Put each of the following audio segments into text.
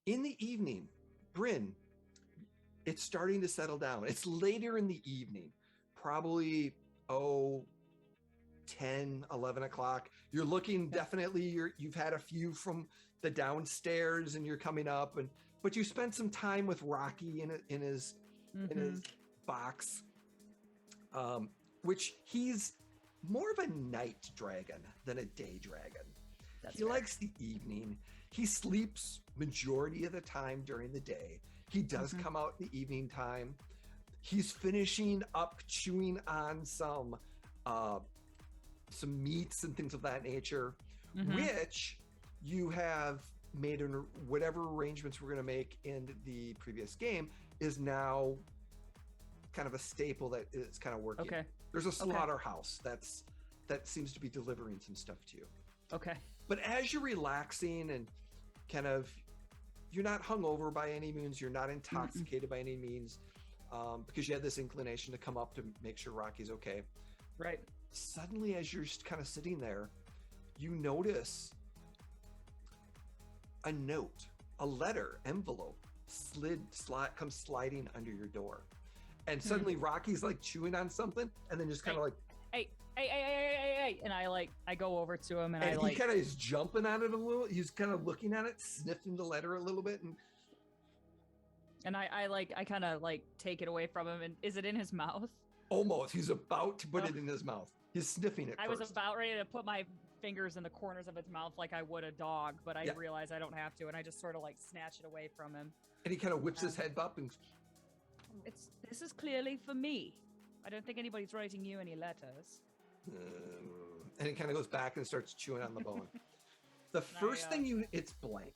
In the evening, Brynn, it's starting to settle down. It's later in the evening, probably, oh, 10, 11 o'clock. You're looking, Yeah. definitely you've had a few from the downstairs and you're coming up, and but you spent some time with Rocky in Mm-hmm. his box, um, which he's more of a night dragon than a day dragon. That's He fair. likes the evening. He sleeps majority of the time during the day. He does Mm-hmm. come out in the evening time. He's finishing up chewing on uh, some meats and things of that nature, Mm-hmm. which you have made whatever arrangements we're going to make in the previous game is now kind of a staple that is kind of working. Okay. There's a Okay. slaughterhouse that seems to be delivering some stuff to you. Okay. But as you're relaxing and kind of, you're not hungover by any means, you're not intoxicated by any means, because you had this inclination to come up to make sure Rocky's okay. Right. Suddenly, as you're just kind of sitting there, you notice a note, a letter, envelope, comes sliding under your door. And suddenly Rocky's like chewing on something and then just kind of like, Hey, and I go over to him and and I he kind of is jumping on it a little. He's kind of looking at it, sniffing the letter a little bit. And I kind of like take it away from him. And is it in his mouth? almost, he's about to put it in his mouth. He's sniffing it I first. was about ready to put my fingers in the corners of its mouth like I would a dog, but I realize I don't have to, and I just sort of like snatch it away from him. And he kind of whips his head up and This is clearly for me. I don't think anybody's writing you any letters. and he kind of goes back and starts chewing on the bone. The first thing it's blank.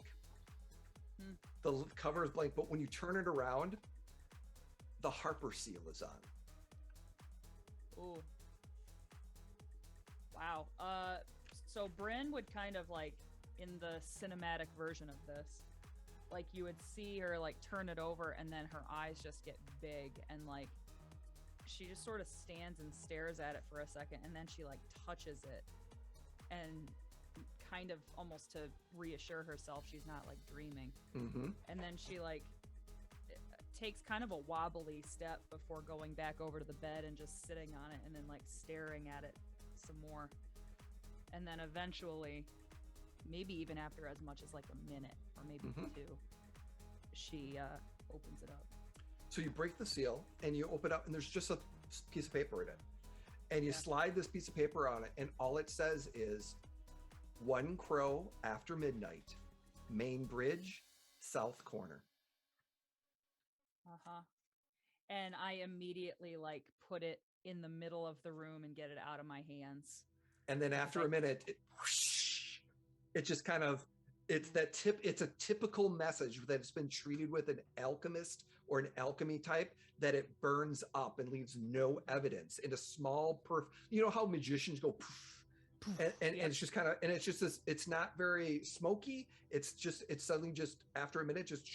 The cover is blank, but when you turn it around, the Harper seal is on. Ooh. Wow. So Brynn would kind of like, in the cinematic version of this, like you would see her like turn it over and then her eyes just get big and like she just sort of stands and stares at it for a second and then she like touches it and kind of almost to reassure herself she's not like dreaming. Mm-hmm. And then she like takes kind of a wobbly step before going back over to the bed and just sitting on it and then like staring at it some more. And then eventually, maybe even after as much as like a minute or maybe two, she opens it up. So you break the seal and you open it up and there's just a piece of paper in it. And you slide this piece of paper on it and all it says is 1 crow after midnight, main bridge, south corner. Uh-huh. And I immediately like put it in the middle of the room and get it out of my hands. And then after a minute, it just kind of, it's a typical message that's been treated with an alchemist or an alchemy type, that it burns up and leaves no evidence in a small you know how magicians go poof, poof, and it's just kind of, and it's just this, it's not very smoky. It's suddenly just after a minute, just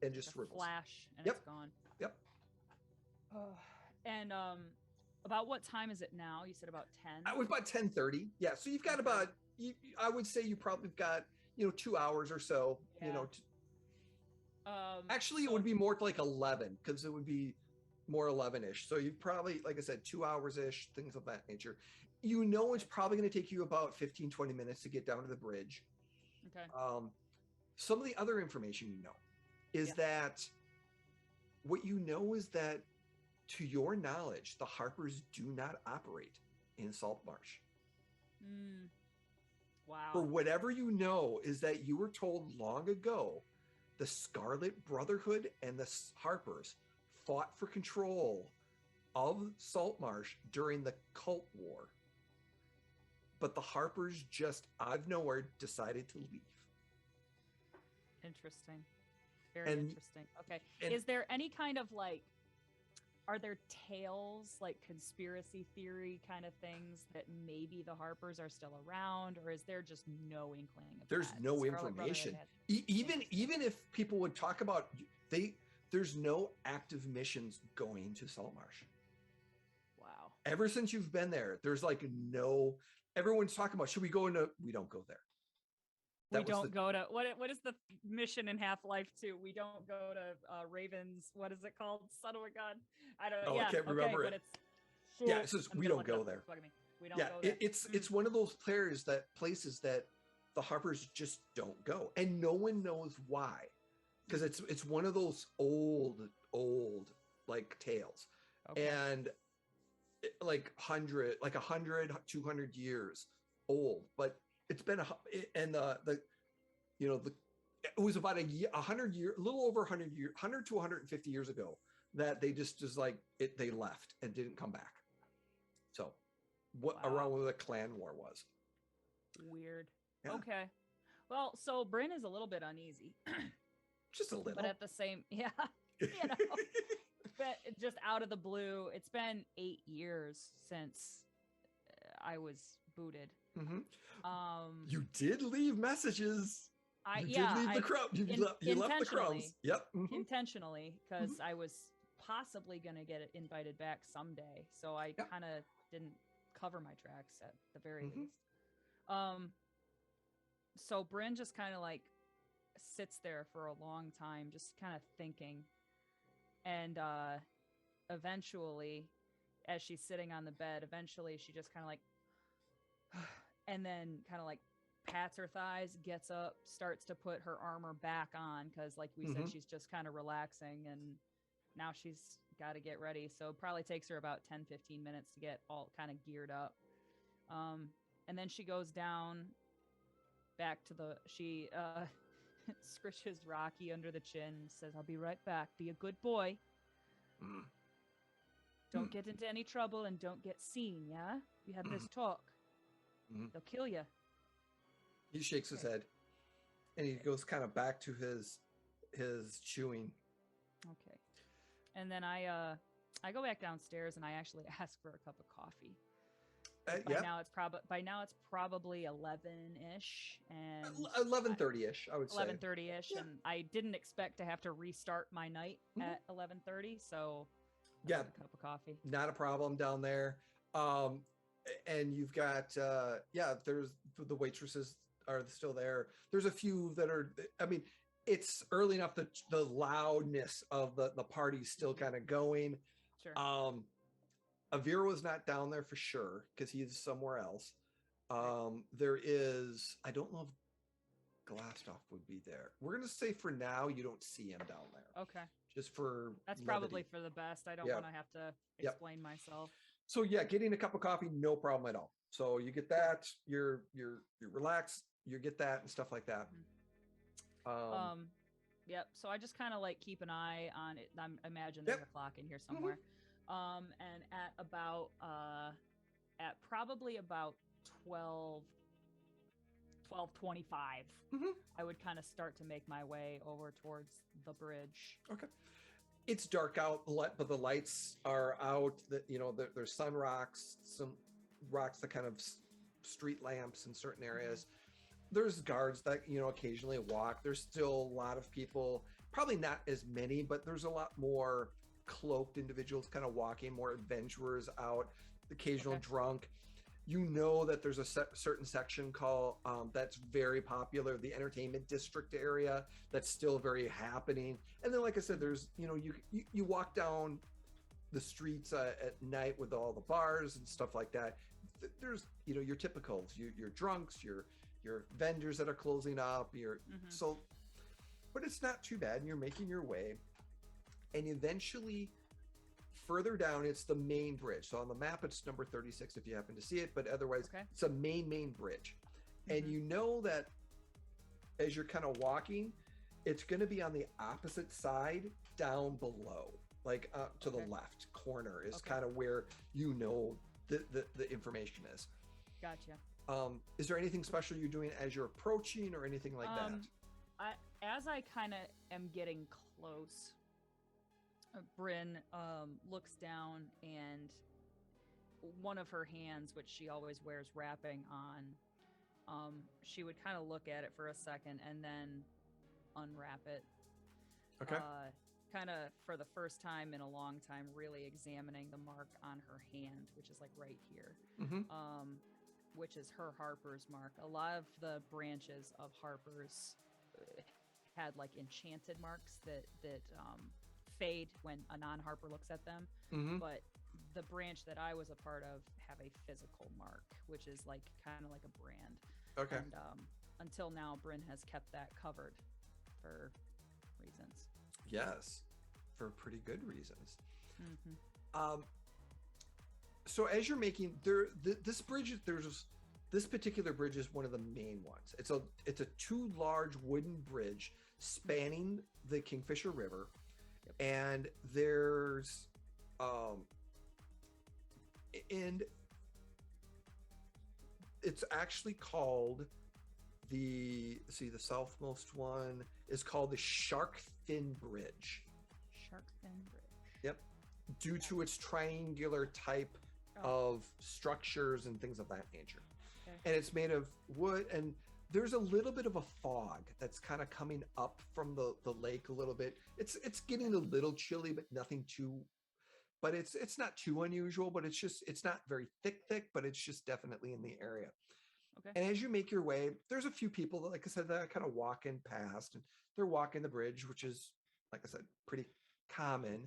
flash and Yep. It's gone. Yep. And about what time is it now? You said about 10? It was about 10:30. Yeah. So you've got about, I would say you probably got, 2 hours or so, actually it would be more like 11 because it would be more 11-ish. So you probably, like I said, 2 hours-ish, things of that nature. It's probably going to take you about 15-20 minutes to get down to the bridge. Okay. Some of the other information is that what is that, to your knowledge, the Harpers do not operate in Salt Marsh. Wow. For whatever is that you were told long ago the Scarlet Brotherhood and the Harpers fought for control of Saltmarsh during the Cult War. But the Harpers just out of nowhere decided to leave. Interesting. Very interesting. Okay. Is there any kind of like, are there tales, like conspiracy theory kind of things that maybe the Harpers are still around, or is there just no inkling of There's that? no information. Even if people would talk about, there's no active missions going to Saltmarsh. Wow. Ever since you've been there, there's like everyone's talking about, should we go into, we don't go there. We don't go to what is the mission in Half-Life 2? We don't go to Raven's, what is it called? Son of a gun. I don't. I can't remember but it. It's It's just we don't go there. We don't go there. It's one of those places that the Harpers just don't go, and no one knows why, because it's one of those old like tales, and like 100, 200 years old, but it's been it was about a 100 year, a little over 100 years, 100 to 150 years ago that they just they left and didn't come back. So around when the clan war was. Weird. Yeah. Okay. Well, so Brynn is a little bit uneasy. Just a little. But at the same, but just out of the blue, it's been 8 years since I was booted. Mm-hmm. You did leave messages. You did leave the crumb. You left the crumbs. Yep. Mm-hmm. Intentionally, because I was possibly going to get invited back someday. So I kind of didn't cover my tracks at the very least. So Brynn just kind of like sits there for a long time, just kind of thinking. And eventually, as she's sitting on the bed, she just kind of like, and then kind of like pats her thighs, gets up, starts to put her armor back on, because like we said, she's just kind of relaxing, and now she's got to get ready. So it probably takes her about 10-15 minutes to get all kind of geared up. And then she goes down back to she scritches Rocky under the chin, says, "I'll be right back. Be a good boy. Don't get into any trouble and don't get seen, yeah? We have this talk. They'll kill you." He shakes his head, and he goes kind of back to his chewing. Okay. And then I go back downstairs, and I actually ask for a cup of coffee. By now it's probably 11-ish, and 11:30-ish, I would say. 11:30-ish, and I didn't expect to have to restart my night at 11:30, so a cup of coffee. Not a problem down there. And you've got there's the waitresses are still there. There's a few that are, I mean, it's early enough that the loudness of the party's still kind of going. Sure. Avira was not down there for sure because he's somewhere else. There is, I don't know if Glassstoff would be there. We're going to say for now, you don't see him down there. Okay. Just for That's levity. Probably for the best. I don't want to have to explain myself. So getting a cup of coffee, no problem at all. So you get that, you're relaxed, you get that and stuff like that. Yep. So I just kind of like keep an eye on it. I imagine there's a clock in here somewhere. And at probably about 12:25, I would kind of start to make my way over towards the bridge. Okay. It's dark out, but the lights are out. There's sun rocks, some rocks that kind of street lamps in certain areas. There's guards that, occasionally walk. There's still a lot of people, probably not as many, but there's a lot more cloaked individuals kind of walking, more adventurers out, occasional drunk. That there's a certain section called that's very popular, the entertainment district area, that's still very happening. And then, like I said, there's you walk down the streets at night with all the bars and stuff like that. There's your typicals, your drunks, your vendors that are closing up, but it's not too bad, and you're making your way. And eventually, further down, it's the main bridge. So on the map, it's number 36 if you happen to see it, but otherwise, it's a main bridge. And you know that as you're kind of walking, it's going to be on the opposite side down below, like to the left corner is kind of where the information is. Gotcha. Is there anything special you're doing as you're approaching or anything like that? As I kind of am getting close, Brynn looks down, and one of her hands, which she always wears wrapping on, she would kind of look at it for a second and then unwrap it. Okay. Kind of for the first time in a long time, really examining the mark on her hand, which is like right here. which is her Harper's mark. A lot of the branches of Harper's had like enchanted marks that fade when a non-Harper looks at them. Mm-hmm. But the branch that I was a part of have a physical mark, which is like kind of like a brand. Okay. And until now, Brynn has kept that covered for reasons. Yes, for pretty good reasons. Mm-hmm. So as you're making this bridge, this particular bridge is one of the main ones. It's a two large wooden bridge spanning the Kingfisher River, and there's and it's actually called the southmost one is called the Shark Fin Bridge. Shark Fin Bridge. Yep. Due to its triangular type of structures and things of that nature. Okay. And it's made of wood, and there's a little bit of a fog that's kind of coming up from the lake a little bit. It's getting a little chilly, but nothing too, but it's not too unusual, but it's not very thick, but it's just definitely in the area. Okay. And as you make your way, there's a few people that, like I said, that are kind of walking past, and they're walking the bridge, which is, like I said, pretty common.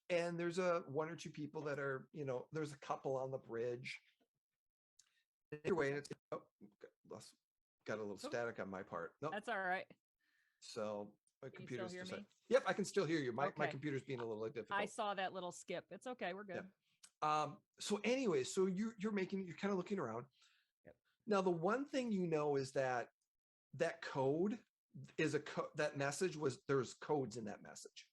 And there's one or two people that are, there's a couple on the bridge. Anyway, and it's got a little static on my part. No, that's all right. So my Can computer's you still hear me? Yep, I can still hear you. My Okay. computer's being a little difficult. I saw that little skip. It's okay. We're good. Yep. So anyway, so you're kind of looking around. Yep. Now, the one thing is that code is that message there's codes in that message.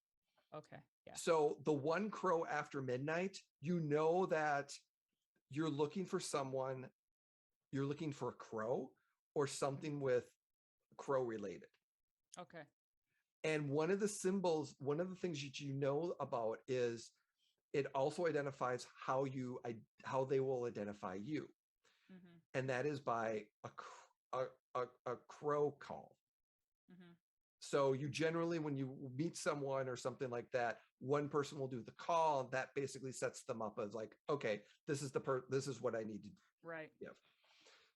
Okay. Yeah. So the one crow after midnight, that you're looking for someone, you're looking for a crow or something with crow related. Okay. And one of the things that you know about is it also identifies how they will identify you. Mm-hmm. And that is by a crow call. Mm-hmm. So you generally, when you meet someone or something like that, one person will do the call, and that basically sets them up as like, okay, this is what I need to do. Right. Yeah.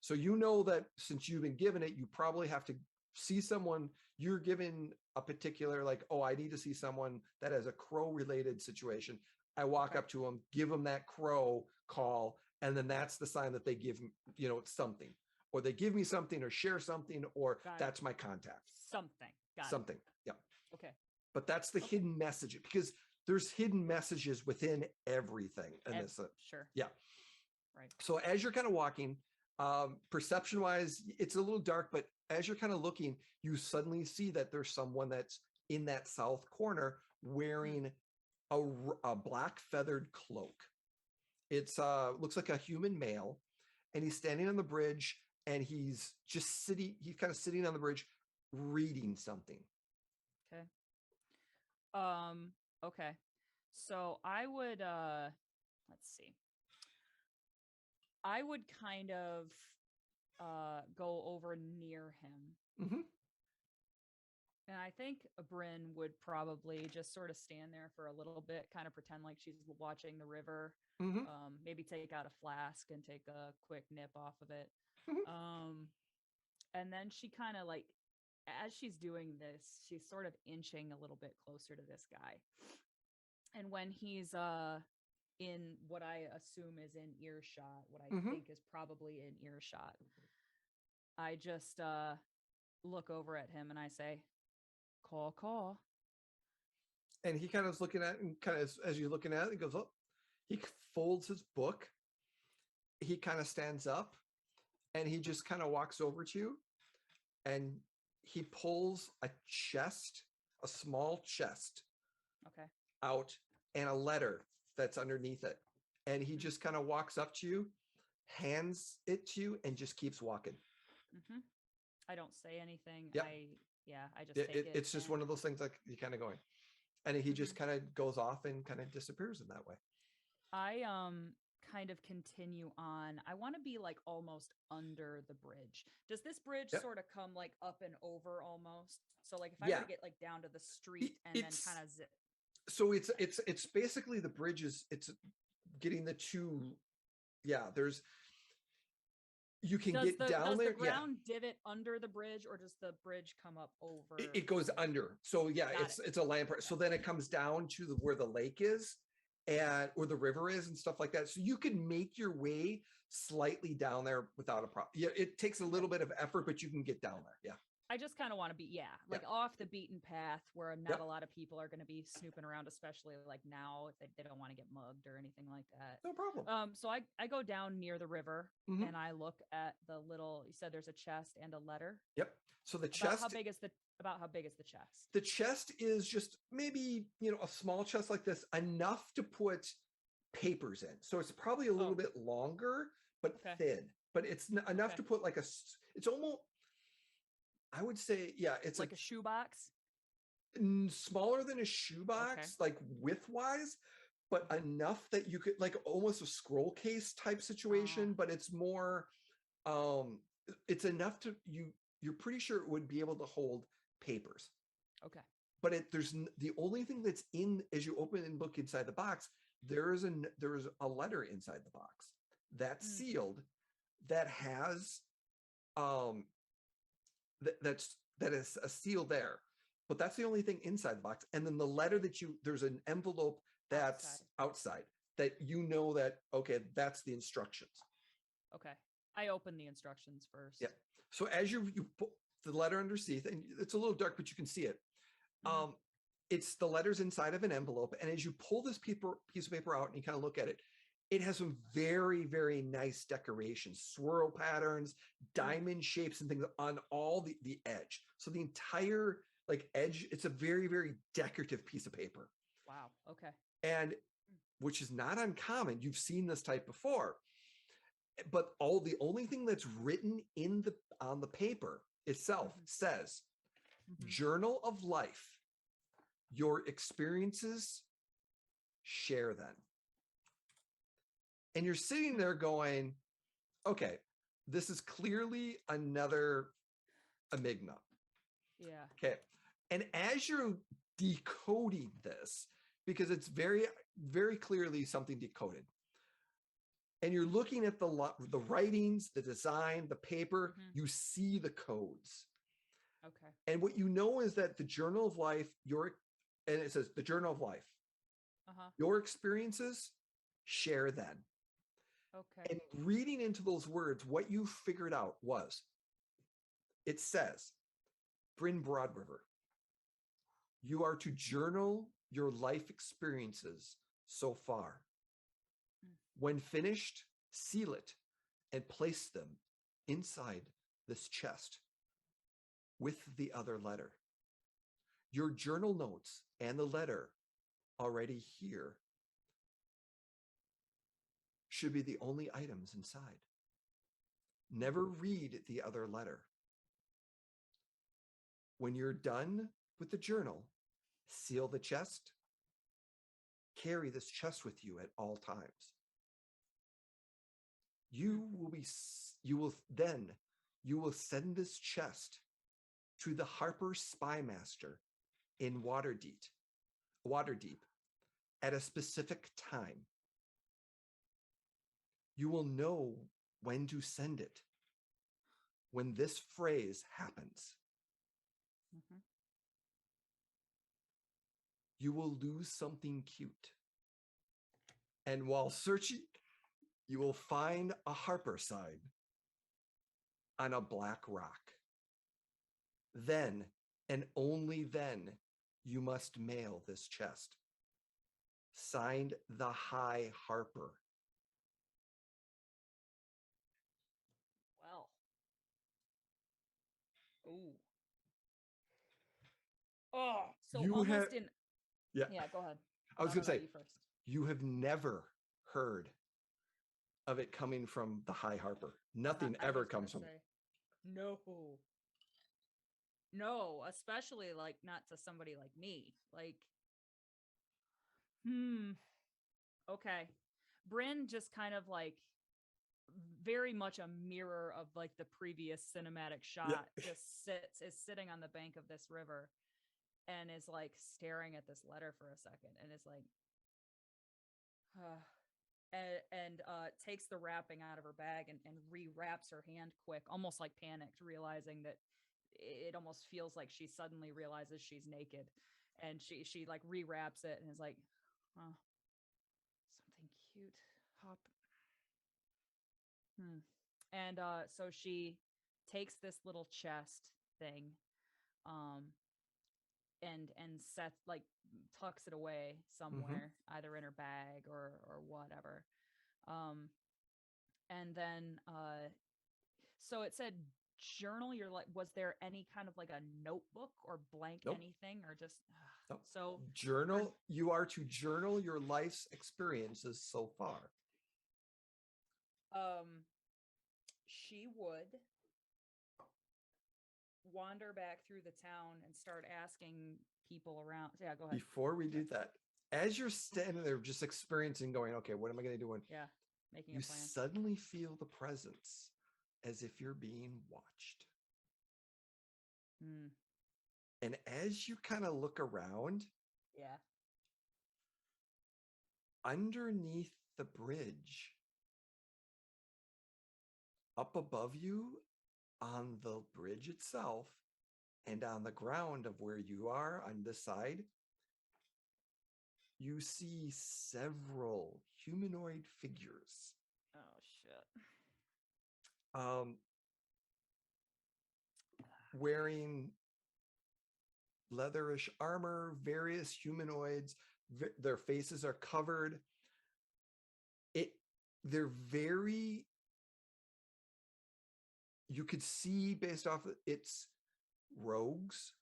So that since you've been given it, you probably have to see someone. You're given a particular, like, oh, I need to see someone that has a crow related situation. I walk up to them, give them that crow call, and then that's the sign that they give, something, or they give me something or share something, or that's my contact. Something. Yeah. Okay. But that's the hidden message, because there's hidden messages within everything. Sure. Yeah. Right. So as you're kind of walking, perception wise, it's a little dark, but as you're kind of looking, you suddenly see that there's someone that's in that south corner wearing a black feathered cloak. It's looks like a human male, and he's standing on the bridge, and he's kind of sitting on the bridge reading something. Okay. Okay. So I would let's see. I would kind of go over near him. Mm-hmm. And I think Brynn would probably just sort of stand there for a little bit, kind of pretend like she's watching the river. Mm-hmm. Maybe take out a flask and take a quick nip off of it. Mm-hmm. And then she kind of like, as she's doing this, she's sort of inching a little bit closer to this guy. And when he's in what I assume is in earshot, what I think is probably in earshot, I just look over at him and I say, call. And he kind of is looking at it, and kind of as you're looking at it, he goes, oh, he folds his book. He kind of stands up, and he just kind of walks over to you, and he pulls a small chest out, and a letter that's underneath it. And he just kind of walks up to you, hands it to you, and just keeps walking. Mm-hmm. I don't say anything. Yep. I just take it. It's just one of those things, like you kind of going, and he just kind of goes off and kind of disappears in that way. I kind of continue on. I want to be like almost under the bridge. Does this bridge sort of come like up and over almost? So like if I were to get like down to the street and then kind of zip. So it's basically the bridge it's getting the two yeah, there's, you can Does get down does there. the ground divot under the bridge, or does the bridge come up over? It goes under. So yeah, Got it's a land part. So then it comes down to where the lake is and or the river is and stuff like that. So you can make your way slightly down there without a problem. Yeah, it takes a little bit of effort, but you can get down there. Yeah. I just kind of want to be, like off the beaten path where not a lot of people are going to be snooping around, especially like now if they don't want to get mugged or anything like that. No problem. So I go down near the river and I look at the little, you said there's a chest and a letter. Yep. So the About chest, how big is the chest? the chest is just maybe, a small chest like this, enough to put papers in. So it's probably a little bit longer, but thin, but it's enough to put like it's almost, I would say, yeah, it's like a shoebox. Smaller than a shoebox, like width wise, but enough that you could like almost a scroll case type situation, but it's more, it's enough to you're pretty sure it would be able to hold papers. Okay. But there's the only thing that's in, as you open and look inside the box, there's a letter inside the box that's sealed, that has that is a seal there, but that's the only thing inside the box. And then the letter there's an envelope that's outside that that, okay, that's the instructions. Okay. I open the instructions first. Yeah. So as you put the letter underneath, and it's a little dark, but you can see it. It's the letters inside of an envelope. And as you pull this piece of paper out and you kind of look at it, it has some very, very nice decorations, swirl patterns, diamond shapes and things on all the edge. So the entire like edge, it's a very, very decorative piece of paper. Wow. Okay. And which is not uncommon. You've seen this type before. But the only thing that's written on the paper itself says, Journal of Life. Your experiences, share them. And you're sitting there going, okay, this is clearly another enigma. Yeah. Okay. And as you're decoding this, because it's very, very clearly something decoded, and you're looking at the writings, the design, the paper, you see the codes. Okay. And what you know is that the Journal of Life, and it says the Journal of Life, your experiences, share them. Okay. And reading into those words, what you figured out was, it says, Brynn Broadriver, you are to journal your life experiences so far. When finished, seal it and place them inside this chest with the other letter. Your journal notes and the letter already here should be the only items inside. Never read the other letter. When you're done with the journal, seal the chest. Carry this chest with you at all times. You will send this chest to the Harper Spymaster in Waterdeep at a specific time. You will know when to send it when this phrase happens. You will lose something cute. And while searching, you will find a Harper sign on a black rock. Then, and only then, you must mail this chest. Signed, the High Harper. Well. Ooh. Oh, so Yeah, go ahead. I was going to say, you have never heard of it coming from the High Harper. Nothing ever comes from it. No, especially like not to somebody like me. Like, okay. Brynn just kind of like very much a mirror of like the previous cinematic shot, just is sitting on the bank of this river and is like staring at this letter for a second and is like, and takes the wrapping out of her bag and rewraps her hand quick, almost like panicked, realizing that it almost feels like she suddenly realizes she's naked, and she like rewraps it and is like, oh, something cute. Hop. And so she takes this little chest thing, and sets like tucks it away somewhere, either in her bag or whatever. And then so it said journal. You're like, was there any kind of like a notebook or blank Nope. anything, or just Nope. so journal? You are to journal your life's experiences so far. She would wander back through the town and start asking people around. Yeah, go ahead. Before we do that, as you're standing there just experiencing, going, okay, what am I going to do? Yeah, making you a plan. Suddenly feel the presence as if you're being watched. And as you kind of look around, yeah, underneath the bridge, up above you on the bridge itself and on the ground of where you are on this side, you see several humanoid figures. Oh shit. Wearing leatherish armor, various humanoids. Their faces are covered. They're very, you could see based off of it's rogues.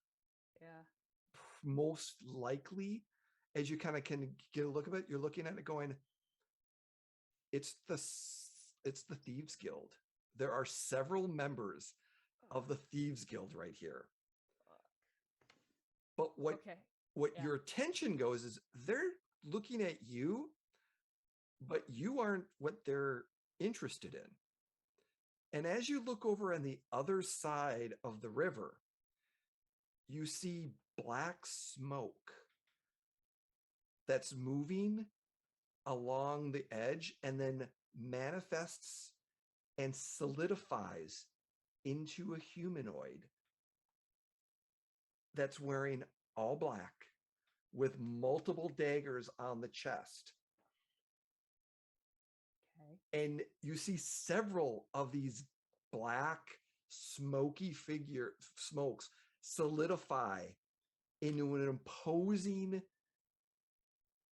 Yeah. Most likely, as you kind of can get a look of it, you're looking at it going, it's the Thieves Guild. There are several members of the Thieves Guild right here. But what your attention goes is they're looking at you, but you aren't what they're interested in. And as you look over on the other side of the river, you see black smoke that's moving along the edge and then manifests and solidifies into a humanoid that's wearing all black with multiple daggers on the chest. Okay. And you see several of these black smoky smokes solidify into an imposing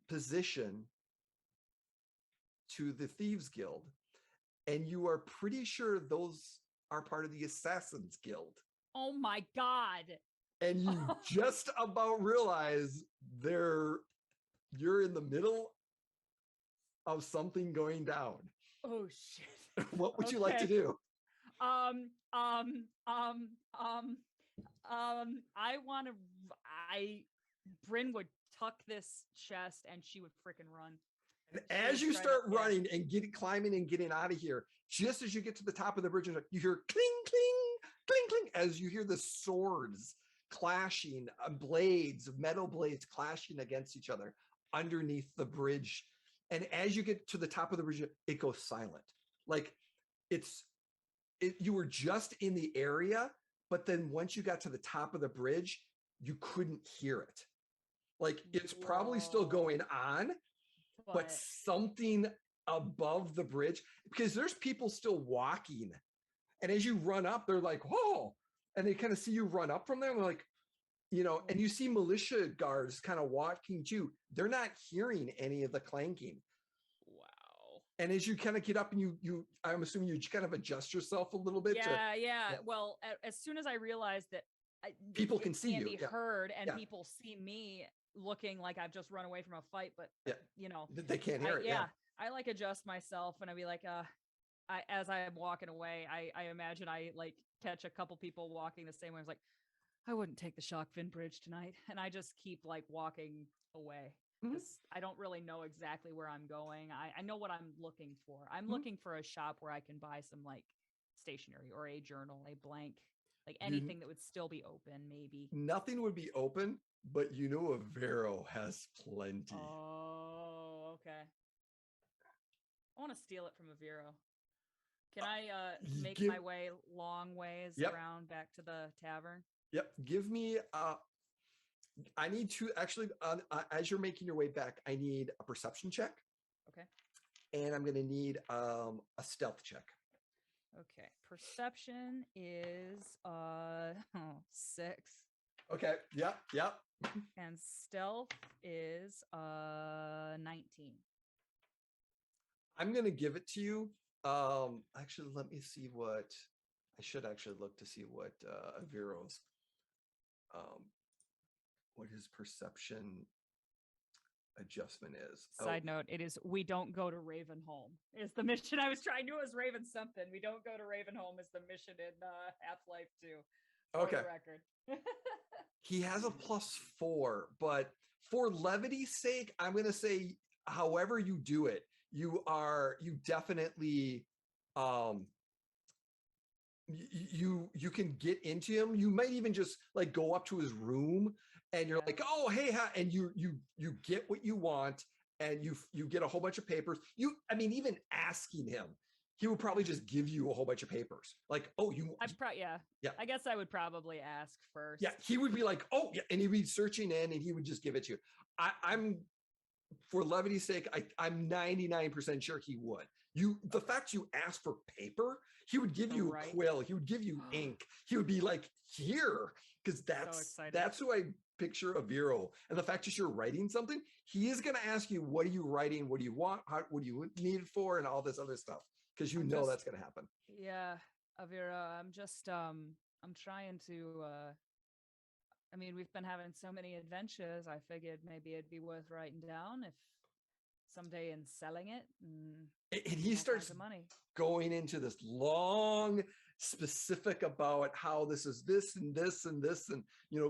position to the Thieves Guild. And you are pretty sure those are part of the Assassins Guild. Oh my God. And you just about realize you're in the middle of something going down. Oh shit. What would you like to do? Brynn would tuck this chest and she would freaking run. And as you start running and climbing and getting out of here, just as you get to the top of the bridge, you hear cling, cling, cling, cling, as you hear the swords clashing, metal blades clashing against each other underneath the bridge. And as you get to the top of the bridge, it goes silent. Like you were just in the area, but then once you got to the top of the bridge, you couldn't hear it. Like it's probably still going on, but something above the bridge, because there's people still walking. And as you run up, they're like, whoa. And they kind of see you run up from there. And they're like, and you see militia guards kind of walking too. They're not hearing any of the clanking. Wow. And as you kind of get up and I'm assuming you kind of adjust yourself a little bit. Yeah. Well, as soon as I realized that people can see you, be heard, and people see me looking like I've just run away from a fight, but they can't hear it. Yeah. I like adjust myself and I'd be like, as I am walking away, I imagine I like catch a couple people walking the same way. I was like, I wouldn't take the shark fin bridge tonight. And I just keep like walking away. I don't really know exactly where I'm going. I know what I'm looking for. I'm looking for a shop where I can buy some like stationery or a journal, a blank, like anything that would still be open, maybe. Nothing would be open, but a Vero has plenty. Oh, okay. I want to steal it from Aviro. Can I make give- my way long ways Yep. around back to the tavern? Yep. Give me. I need to actually. As you're making your way back, I need a perception check, Okay. and I'm going to need a stealth check. Okay. Perception is 6. Okay. Yep. Yep. And stealth is 19. I'm going to give it to you. Actually, let me see what. I should actually look to see what Aviro's. What his perception adjustment is. Side note, it is we don't go to Ravenholm. Is the mission I was trying to do was Raven something. We don't go to Ravenholm is the mission in Half-Life 2. For Okay. the record. He has a +4, but for levity's sake, I'm going to say however you do it, you definitely you can get into him. You might even just like go up to his room and you're like, oh, hey, and you get what you want and you get a whole bunch of papers. Even asking him, he would probably just give you a whole bunch of papers. Like, oh, yeah. I guess I would probably ask first. Yeah, he would be like, oh, yeah, and he'd be searching in and he would just give it to you. I'm for levity's sake, I'm 99% sure he would. The fact you asked for paper, he would give you a quill, he would give you ink, he would be like, here, because that's who I picture Aviro. And the fact that you're writing something, he is going to ask you, what are you writing? What do you want? What do you need it for? And all this other stuff, because that's going to happen. Yeah, Aviro, I'm just, I'm trying to, we've been having so many adventures. I figured maybe it'd be worth writing down if someday and selling it. And he starts going into this long specific about how this is this and this and this and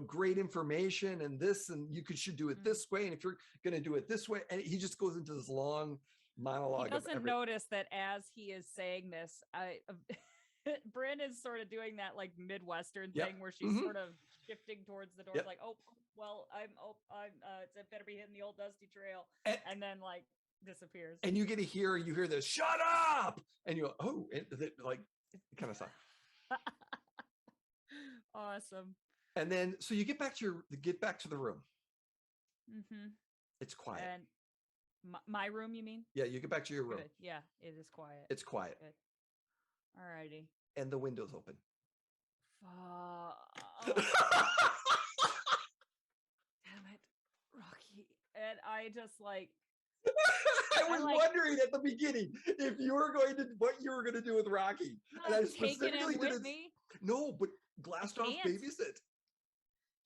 great information and this and you should do it this way and if you're going to do it this way, and he just goes into this long monologue. He doesn't notice that as he is saying this, Brynn is sort of doing that like Midwestern thing where she's sort of shifting towards the door, like, oh well, I'm it better be hitting the old dusty trail, and then like disappears. And you hear this, shut up, and you go, oh, like kind of stuff. Awesome. And then so you get back to the room. It's quiet. And my room, you mean? Yeah, you get back to your room. Good. Yeah, it is quiet. It's quiet. Good. Alrighty. And the window's open. Damn it, Rocky. And I just like I was wondering at the beginning what you were going to do with Rocky. And I specifically didn't. No, but glassed off babysit.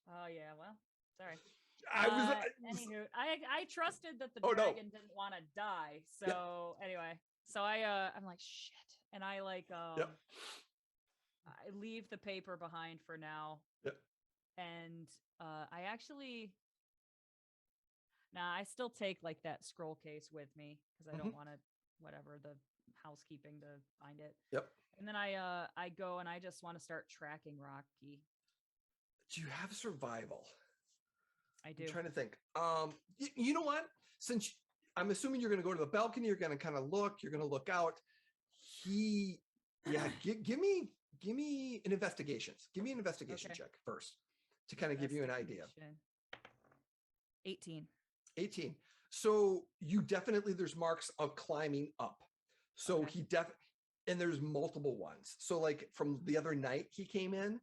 Oh yeah, well, sorry. Anywho, I trusted that the dragon didn't want to die. So anyway, I'm like shit, and I like I leave the paper behind for now. Yep. And I actually. Now, I still take like that scroll case with me because I don't want to, the housekeeping to find it. Yep. And then I go and I just want to start tracking Rocky. Do you have survival? I do. I'm trying to think. You know what? Since I'm assuming you're going to go to the balcony, you're going to kind of look. You're going to look out. Give me an investigation. Give me an investigation check first to kind of give you an idea. 18. So you definitely, there's marks of climbing up. So and there's multiple ones. So like from the other night he came in,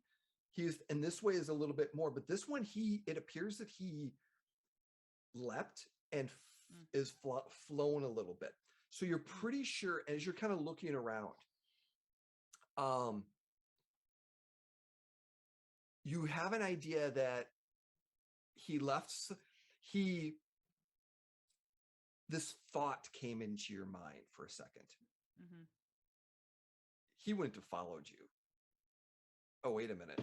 and this way is a little bit more, but this one, it appears that he leapt and is flown a little bit. So you're pretty sure as you're kind of looking around, you have an idea that this thought came into your mind for a second. He wouldn't have followed you. Oh, wait a minute.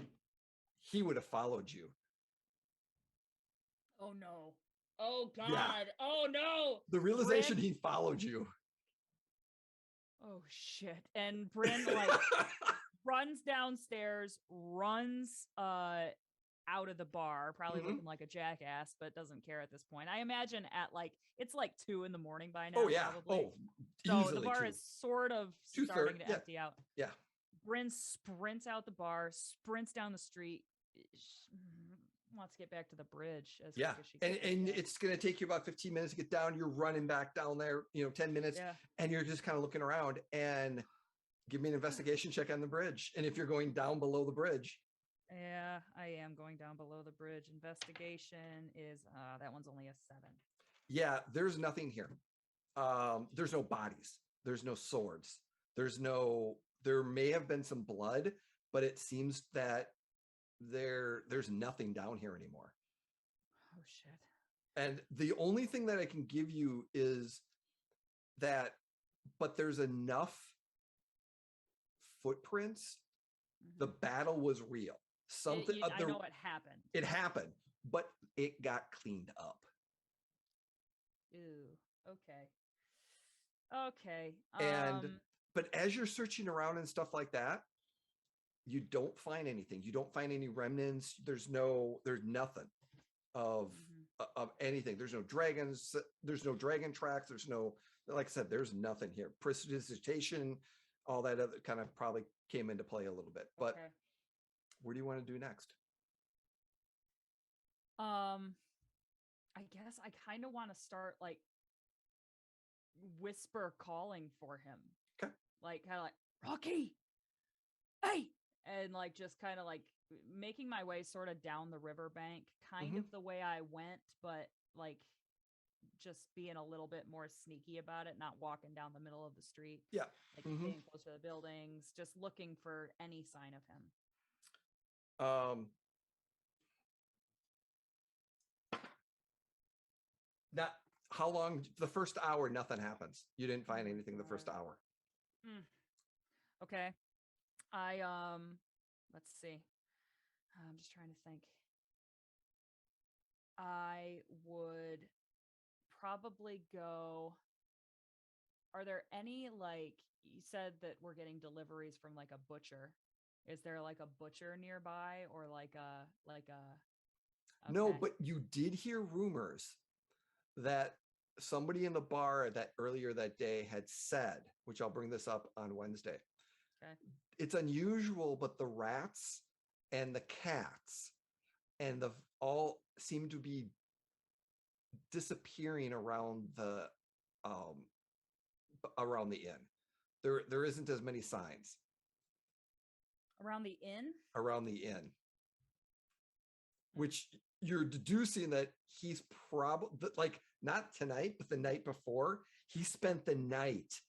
He would have followed you. Oh, no. Oh, God. Yeah. Oh, no. The realization he followed you. Oh, shit. And Brynn, runs downstairs, runs out of the bar, probably Mhm. looking like a jackass, but doesn't care at this point. I imagine at like it's like 2 a.m. by now, Oh yeah. probably. Oh, So the easily bar two. is sort of 2:30. starting to Yeah. empty out. Yeah. Brynn sprints out the bar, sprints down the street, wants to get back to the bridge as Yeah. quick as she can. And Yeah. it's going to take you about 15 minutes to get down. You're running back down there, 10 minutes, Yeah. and you're just kind of looking around, and give me an investigation check on the bridge. And if you're going down below the bridge. Yeah, I am going down below the bridge. Investigation is that one's only a 7. Yeah, there's nothing here. There's no bodies. There's no swords. There may have been some blood, but it seems that there's nothing down here anymore. Oh shit. And the only thing that I can give you is that, but there's enough footprints. The battle was real. Something I know it happened. It happened, but it got cleaned up. Ew. Okay. But as you're searching around and stuff like that, you don't find anything. You don't find any remnants. There's nothing of anything. There's no dragons. There's no dragon tracks. There's no, like I said, there's nothing here. Prestidigitation, all that other kind of probably came into play a little bit. But okay. What do you want to do next? I guess I kind of want to start like whisper calling for him. Okay. Like kind of like Rocky, hey, and like just kind of like making my way sort of down the riverbank, kind of the way I went, but like just being a little bit more sneaky about it, not walking down the middle of the street. Yeah. Like staying close to the buildings, just looking for any sign of him. Not how long? The first hour, nothing happens. You didn't find anything the first hour. Okay. Let's see. I'm just trying to think. I would probably go. Are there any, like, you said that we're getting deliveries from like a butcher. Is there like a butcher nearby or like a okay. No, but you did hear rumors that somebody in the bar that earlier that day had said, which I'll bring this up on Wednesday. Okay. It's unusual, but the rats and the cats and the all seem to be disappearing around the inn. There isn't as many signs. Around the inn? Around the inn. Which you're deducing that he's probably, like, not tonight, but the night before, he spent the night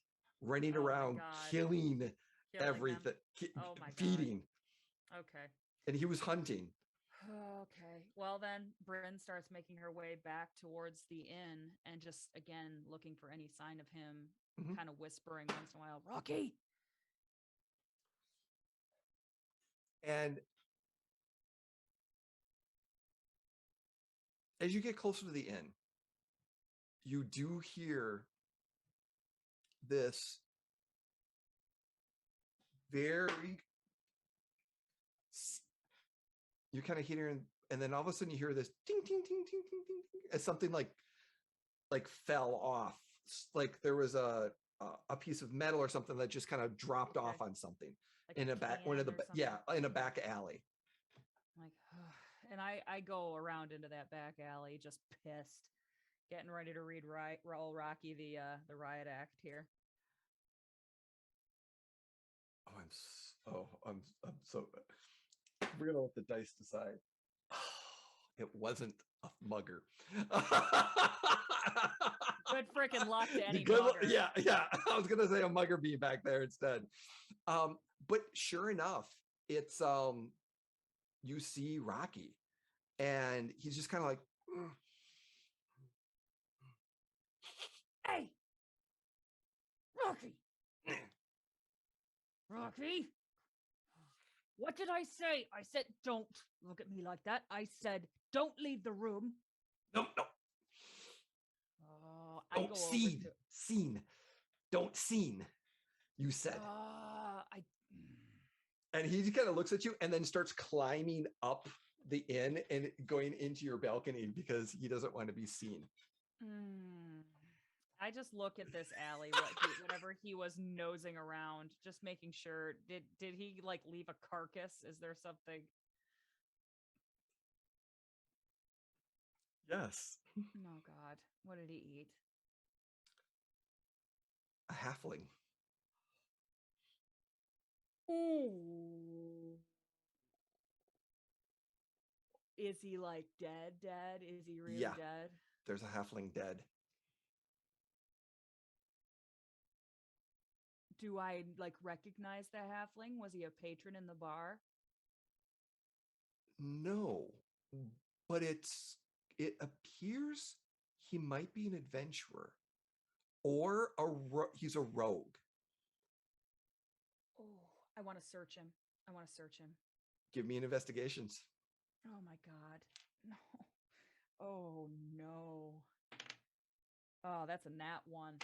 running around killing everything, feeding. Okay. And he was hunting. Okay. Well, then Brynn starts making her way back towards the inn and just, again, looking for any sign of him, kind of whispering once in a while, Rocky! And as you get closer to the inn, you do hear this very, you're kind of hearing, and then all of a sudden you hear this ding, ding, ding, ding, ding, ding, ding, as something like fell off. Like there was a piece of metal or something that just kind of dropped off on something like in a back, in a back alley. Like, and I go around into that back alley, just pissed, getting ready to read roll Rocky the riot act here. I'm so. We're gonna let the dice decide. It wasn't a mugger. Good freaking luck to any mugger. Yeah. I was gonna say a mugger bee back there instead. But sure enough, it's you see Rocky, and he's just kind of like, hey, Rocky, what did I say? I said, don't look at me like that. I said, don't leave the room. No. Oh, don't scene. Don't scene. You said. And he kind of looks at you and then starts climbing up the inn and going into your balcony because he doesn't want to be seen. I just look at this alley, whatever he was nosing around, just making sure. Did he like leave a carcass? Is there something? Yes. Oh God, what did he eat? A halfling. Ooh. Is he like dead? Dead? Is he really dead? There's a halfling dead. Do I like recognize the halfling? Was he a patron in the bar? No, but it appears he might be an adventurer or he's a rogue. Oh, I want to search him. Give me an investigations. Oh my God. No. Oh no. Oh, that's a nat 1.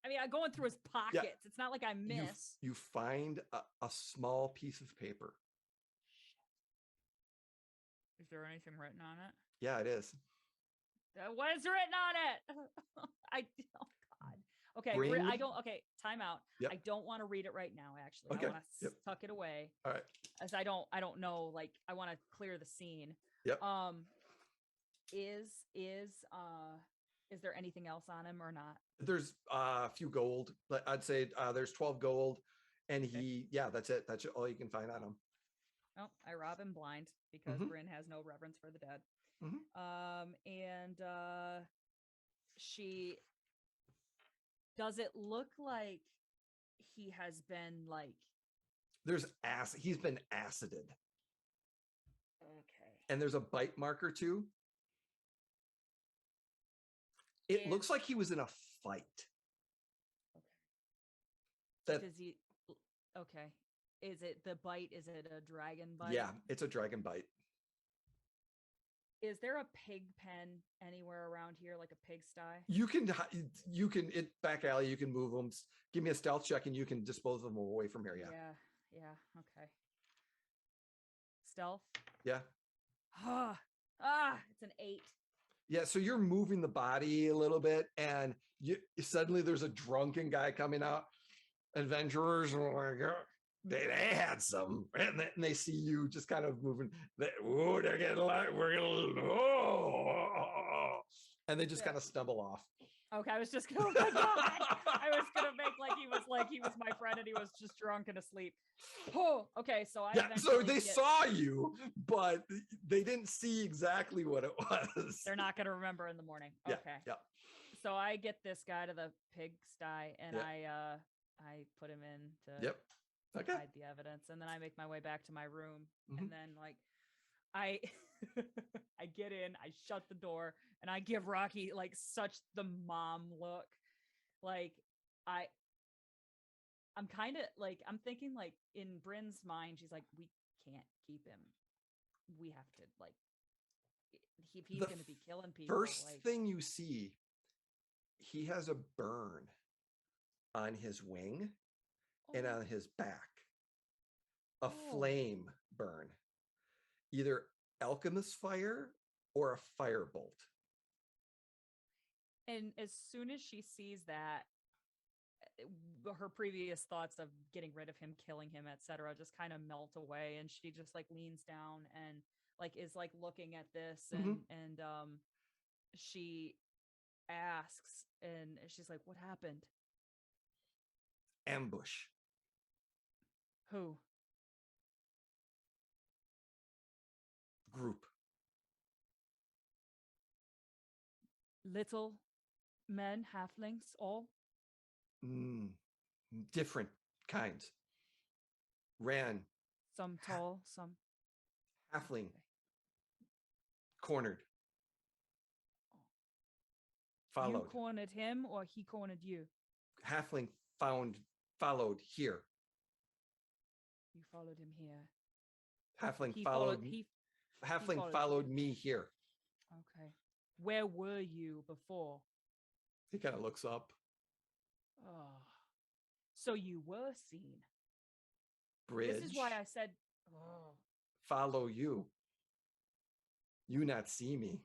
I mean, I'm going through his pockets. Yeah. It's not like I miss. You find a small piece of paper. Is there anything written on it? Yeah, it is. What is written on it? Oh God. Okay, I don't. Okay, time out. Yep. I don't want to read it right now. Actually, okay. I want to tuck it away. All right. As I don't know. Like, I want to clear the scene. Yep. Is there anything else on him or not? There's a few gold. I'd say there's 12 gold, and that's it. That's all you can find on him. Oh, I rob him blind because Brynn has no reverence for the dead. And she. Does it look like he has been like? There's he's been acided. Okay. And there's a bite marker too. It looks like he was in a fight. Okay. Does he? Okay. Is it the bite? Is it a dragon bite? Yeah, it's a dragon bite. Is there a pig pen anywhere around here, like a pigsty? You can back alley. You can move them. Give me a stealth check, and you can dispose of them away from here. Yeah. Okay. Stealth. Yeah. It's an 8. Yeah, so you're moving the body a little bit, and suddenly there's a drunken guy coming out. Adventurers, they had some, and they see you just kind of moving. They're getting like and they just kind of stumble off. Okay, I was just gonna. Oh my God! I was gonna make like he was my friend, and he was just drunk and asleep. Oh, okay. So so they saw you, but they didn't see exactly what it was. They're not gonna remember in the morning. Okay. Yeah. So I get this guy to the pigsty, and I put him in to hide the evidence, and then I make my way back to my room, and then like I get in, I shut the door, and I give Rocky like such the mom look. Like I'm kind of like, I'm thinking like in Brynn's mind, she's like, we can't keep him. We have to like, if he's going to be killing people. First thing you see, he has a burn on his wing and on his back. A flame burn. Either alchemist fire or a firebolt. And as soon as she sees that, her previous thoughts of getting rid of him, killing him, etc., just kind of melt away, and she just like leans down and like is like looking at this, and she asks, and she's like, "What happened?" Ambush. Who? Group. Little men, halflings, all? Different kinds. Ran. Some tall, some halfling. Cornered. Followed. You cornered him, or he cornered you? Halfling followed here. You followed him here. Halfling Halfling followed me here. Okay. Where were you before? He kind of looks up. Oh. So you were seen. Bridge. This is why I said Oh, Follow you. You not see me.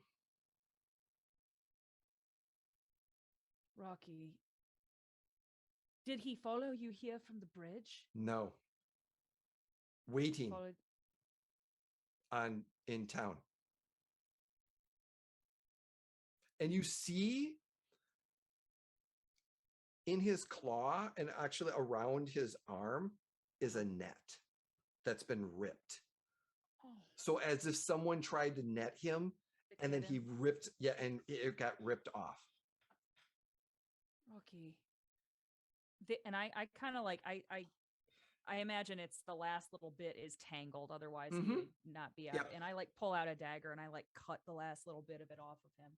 Rocky. Did he follow you here from the bridge? No. Waiting Followed. on in town. And you see in his claw and actually around his arm is a net that's been ripped. Oh, So as if someone tried to net him to and then get he him. ripped, yeah, and it got ripped off. Rocky. And I kind of like I imagine it's the last little bit is tangled, otherwise he would not be out. Yep. And I like pull out a dagger and I like cut the last little bit of it off of him.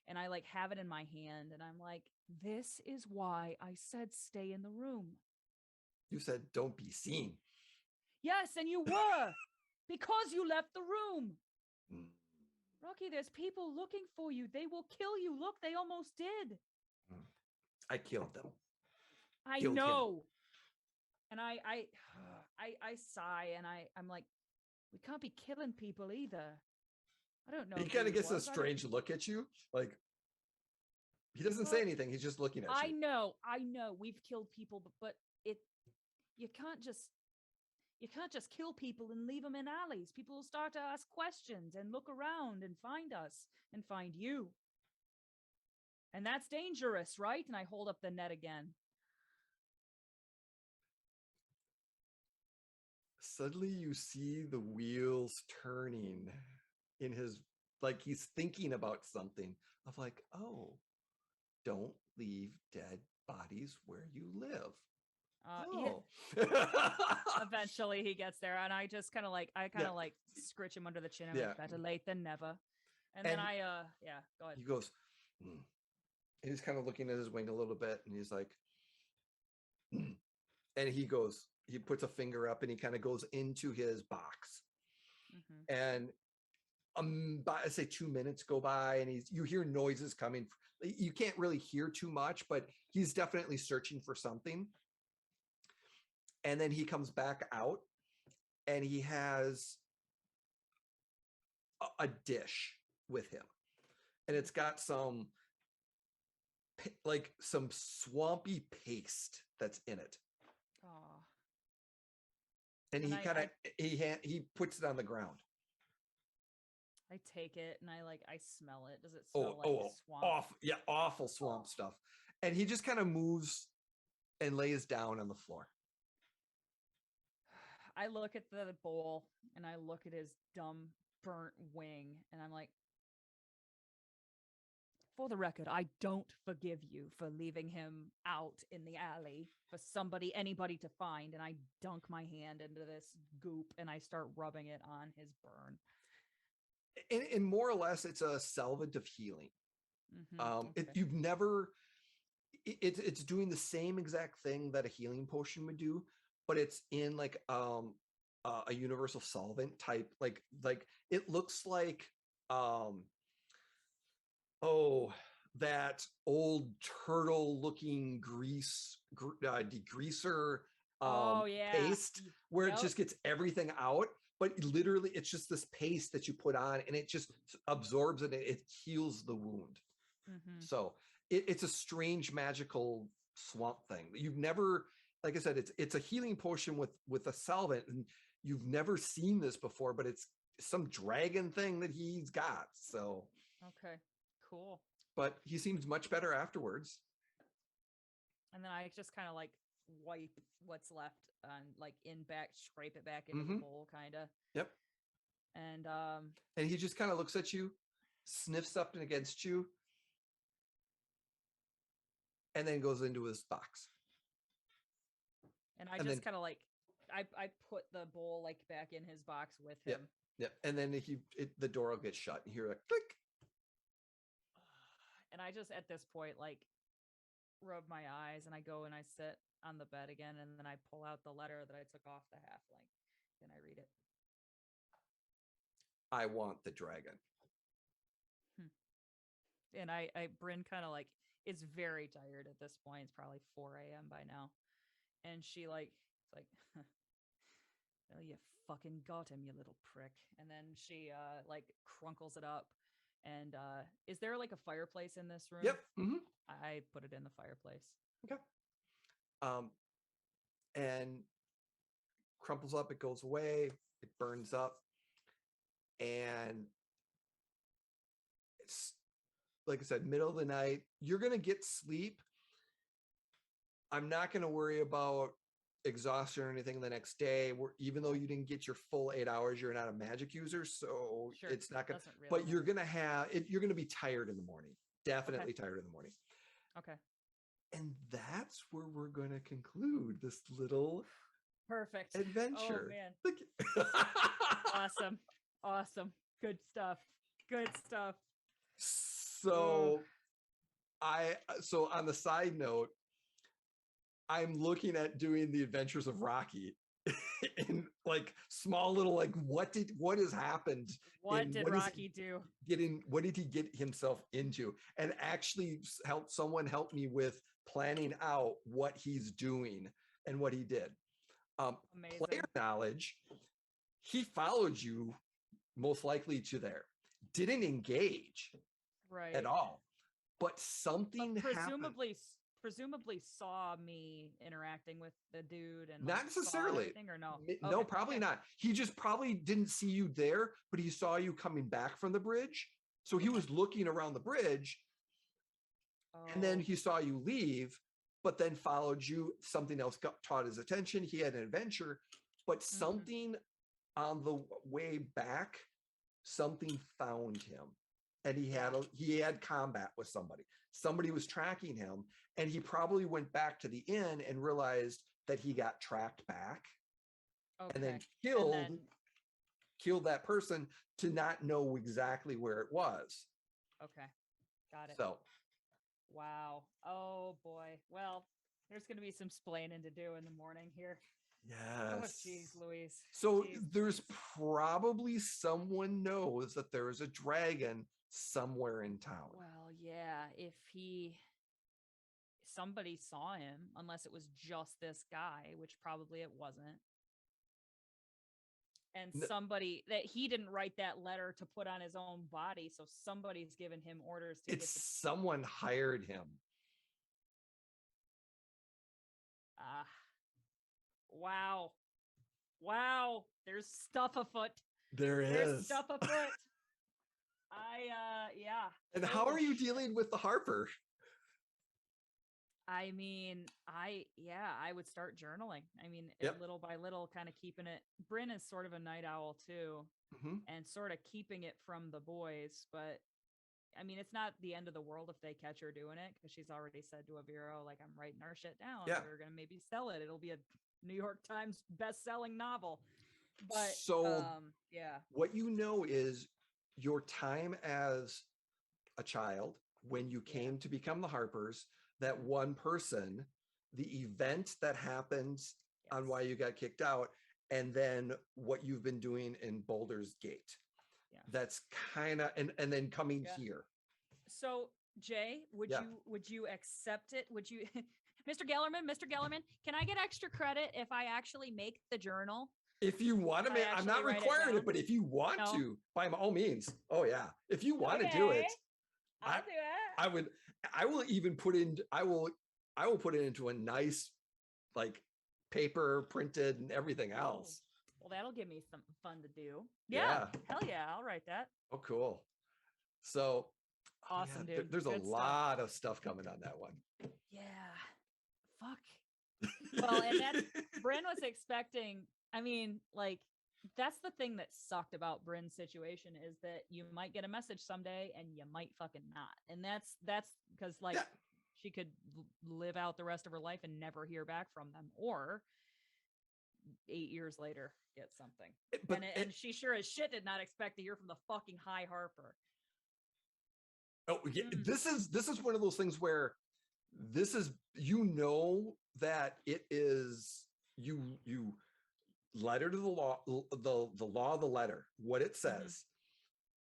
And I like have it in my hand and I'm like, this is why I said stay in the room. You said don't be seen. Yes, and you were because you left the room. Mm. Rocky, there's people looking for you. They will kill you. Look, they almost did. I killed them. I Killed know. him. And I sigh and I'm like, we can't be killing people either. I don't know. He kind of gets a strange look at you. Like, he doesn't say anything. He's just looking at you. I know. We've killed people, but you can't just kill people and leave them in alleys. People will start to ask questions and look around and find us and find you. And that's dangerous, right? And I hold up the net again. Suddenly you see the wheels turning in his, like he's thinking about something of like, oh, don't leave dead bodies where you live. Oh. Eventually he gets there and I just kind of like, like scritch him under the chin. I'm like, better late than never. And then I, go ahead. He goes, and he's kind of looking at his wing a little bit and he's like, and he goes, he puts a finger up and he kind of goes into his box. And I say 2 minutes go by and you hear noises coming. You can't really hear too much, but he's definitely searching for something. And then he comes back out and he has a dish with him. And it's got some swampy paste that's in it. Oh. And he puts it on the ground. I take it and I smell it. Does it smell like swamp? Awful swamp stuff. And he just kind of moves and lays down on the floor. I look at the bowl and I look at his dumb burnt wing and I'm like, for the record, I don't forgive you for leaving him out in the alley for anybody to find. And I dunk my hand into this goop and I start rubbing it on his burn. And more or less, it's a salvage of healing. Okay. It's doing the same exact thing that a healing potion would do, but it's in like a universal solvent type. Like it looks like that old turtle looking degreaser paste where it just gets everything out. But literally, it's just this paste that you put on and it just absorbs it and it heals the wound. So it's a strange magical swamp thing. You've never, like I said, it's a healing potion with a solvent, and you've never seen this before, but it's some dragon thing that he's got. So okay, cool. But he seems much better afterwards. And then I just kind of like wipe what's left and scrape it back into the bowl, kind of. Yep. And he just kind of looks at you, sniffs up and against you, and then goes into his box. And I just kind of like I put the bowl like back in his box with him. Yep. And then the door will get shut and you hear a click. And I just at this point like rub my eyes and I go and I sit on the bed again and then I pull out the letter that I took off the halfling and I read it. I want the dragon. And Brynn kind of like is very tired at this point. It's probably 4 a.m. by now. And she it's like, Oh, you fucking got him, you little prick. And then she like crunkles it up. And is there like a fireplace in this room? Yep. I put it in the fireplace. Okay. And crumples up, it goes away, it burns up, and it's like I said, middle of the night. You're gonna get sleep. I'm not gonna worry about exhaustion or anything the next day. Even though you didn't get your full 8 hours, you're not a magic user, so Sure, it's not gonna. doesn't really But you're matter. gonna have it. You're gonna be tired in the morning. Definitely tired in the morning. Okay. And that's where we're gonna conclude this little Perfect. adventure. Oh man. Awesome. Good stuff. So so on the side note, I'm looking at doing the Adventures of Rocky in like small little like what has happened? What did Rocky do? What did he get himself into? And actually someone help me with planning out what he's doing and what he did. Amazing. Player knowledge, he followed you most likely to there. Didn't engage at all. But something presumably saw me interacting with the dude and not necessarily or no? No, Okay. probably not. He just probably didn't see you there, but he saw you coming back from the bridge. So he was looking around the bridge and then he saw you leave, but then followed you. Something else caught his attention. He had an adventure, but something on the way back, something found him. And he had combat with somebody. Somebody was tracking him, and he probably went back to the inn and realized that he got tracked back, and then killed that person to not know exactly where it was. Okay, got it. So, wow. Oh boy. Well, there's going to be some splaining to do in the morning here. Yes. Oh, jeez, Louise. So there's probably someone knows that there is a dragon somewhere in town. Well, yeah, if somebody saw him, unless it was just this guy, which probably it wasn't. And somebody that he didn't write that letter to put on his own body, so somebody's given him orders to someone hired him. Wow. There's stuff afoot. There's stuff afoot. Yeah. And how are you dealing with the Harper? I mean, I would start journaling. I mean, little by little, kind of keeping it. Brynn is sort of a night owl too, and sort of keeping it from the boys. But I mean, it's not the end of the world if they catch her doing it, because she's already said to Aviro, like, I'm writing our shit down. Yeah. We're gonna maybe sell it. It'll be a New York Times best-selling novel. But what you know is your time as a child, when you came to become the Harpers, that one person, the event that happens on why you got kicked out, and then what you've been doing in Boulder's Gate. Yeah. That's kind of and then coming here. So Jay, would you accept it? Would you Mr. Gellerman, can I get extra credit if I actually make the journal? If you want to make, I'm not requiring it, but if you want to, by all means. Oh yeah. If you want to do it, I'll do it. I will even put in, I will put it into a nice, like, paper printed and everything else. Well, that'll give me some fun to do. Yeah. Hell yeah. I'll write that. Oh, cool. So awesome, dude. There's a lot of stuff coming on that one. Yeah. Fuck. Well, and that's Brynn was expecting. I mean, like, that's the thing that sucked about Brynn's situation, is that you might get a message someday and you might fucking not. And that's because, like, she could live out the rest of her life and never hear back from them, or 8 years later get something. And she sure as shit did not expect to hear from the fucking High Harper. Oh yeah, this is one of those things where this is, you know, that it is you letter to the law, the law of the letter, what it says.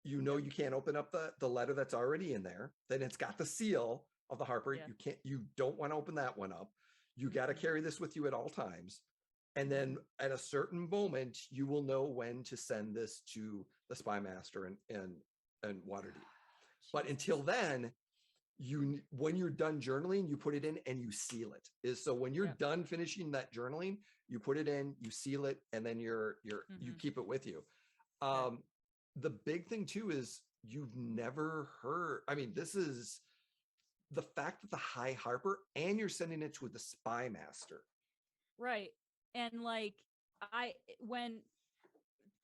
You know, you can't open up the letter that's already in there. Then it's got the seal of the Harper. You don't want to open that one up. You got to carry this with you at all times. And then at a certain moment, you will know when to send this to the spy master and Waterdeep. But until then, when you're done journaling, you put it in and you seal it. So when you're done finishing that journaling, you put it in, you seal it, and then you keep it with you. The big thing too is you've never heard. I mean, this is the fact that the High Harper and you're sending it to the spy master. Right. And like when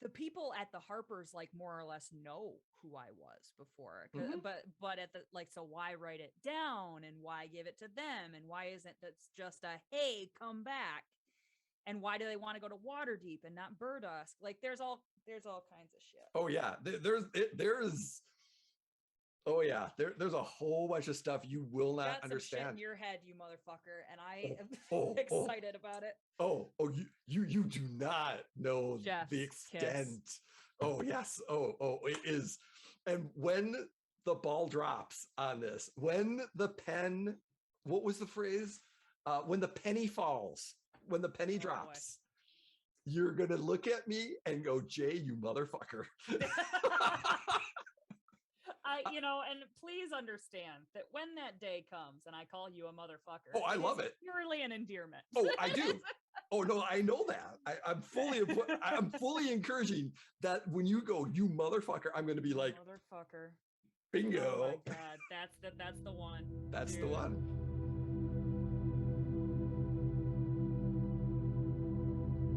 the people at the Harpers like more or less know who I was before, but at the like, so why write it down and why give it to them and why isn't that's just a hey, come back, and why do they want to go to Waterdeep and not Burdusk? Like there's all kinds of shit. Oh yeah, there's a whole bunch of stuff you will not understand. Shit in your head, you motherfucker, and I am excited about it. You do not know Jeff's the extent. Kiss. Oh yes. It is. And when the ball drops on this, when the pen, what was the phrase? When the penny falls, when the penny drops, you're gonna look at me and go, Jay, you motherfucker. And please understand that when that day comes and I call you a motherfucker, I love it. Purely an endearment. Oh, I do. Oh no, I know that. I'm fully encouraging that when you go, you motherfucker, I'm going to be like, motherfucker. Bingo. Oh my God, that's the one. That's the one.